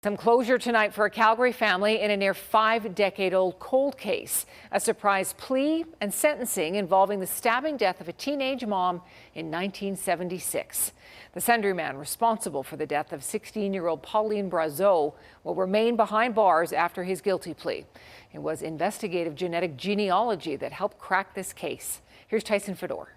Some closure tonight for a Calgary family in a near 5-decade-old cold case. A surprise plea and sentencing involving the stabbing death of a teenage mom in 1976. The Sundre man responsible for the death of 16-year-old Pauline Brazeau will remain behind bars after his guilty plea. It was investigative genetic genealogy that helped crack this case. Here's Tyson Fedor.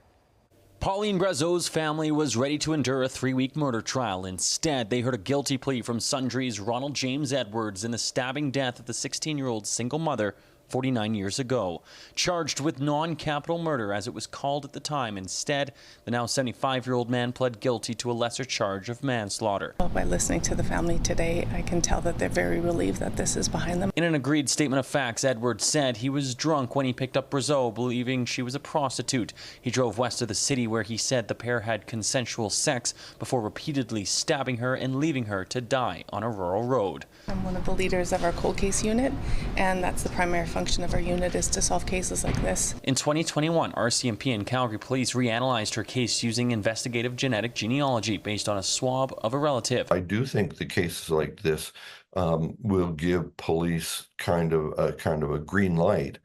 Pauline Brazeau's family was ready to endure a 3-week murder trial. Instead, they heard a guilty plea from Sundre's Ronald James Edwards in the stabbing death of the 16-year-old single mother 49 years ago. Charged with non-capital murder, as it was called at the time. Instead, the now 75-year-old man pled guilty to a lesser charge of manslaughter. By listening to the family today, I can tell that they're very relieved that this is behind them. In an agreed statement of facts, Edwards said he was drunk when he picked up Brazeau, believing she was a prostitute. He drove west of the city, where he said the pair had consensual sex before repeatedly stabbing her and leaving her to die on a rural road. I'm one of the leaders of our cold case unit, and that's the primary function of our unit, is to solve cases like this. In 2021, RCMP and Calgary Police reanalyzed her case using investigative genetic genealogy based on a swab of a relative. I do think the cases like this will give police kind of a green light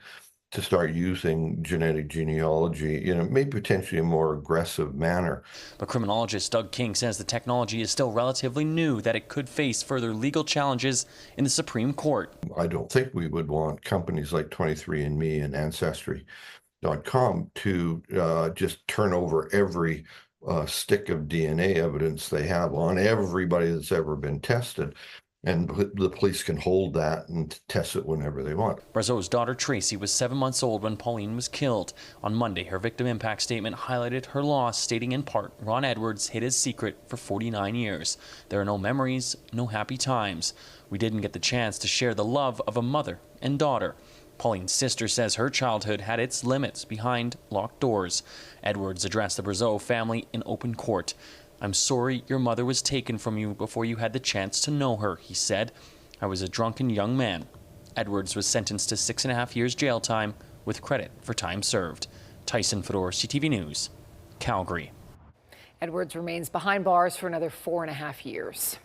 to start using genetic genealogy in a maybe potentially a more aggressive manner. But criminologist Doug King says the technology is still relatively new, that it could face further legal challenges in the Supreme Court. I don't think we would want companies like 23andMe and Ancestry.com to just turn over every stick of DNA evidence they have on everybody that's ever been tested. And the police can hold that and test it whenever they want. Brazeau's daughter Tracy was 7 months old when Pauline was killed. On Monday, her victim impact statement highlighted her loss, stating in part, Ron Edwards hid his secret for 49 years. There are no memories, no happy times. We didn't get the chance to share the love of a mother and daughter. Pauline's sister says her childhood had its limits behind locked doors. Edwards addressed the Brazeau family in open court. I'm sorry your mother was taken from you before you had the chance to know her, he said. I was a drunken young man. Edwards was sentenced to 6.5 years jail time with credit for time served. Tyson Fedor, CTV News, Calgary. Edwards remains behind bars for another 4.5 years.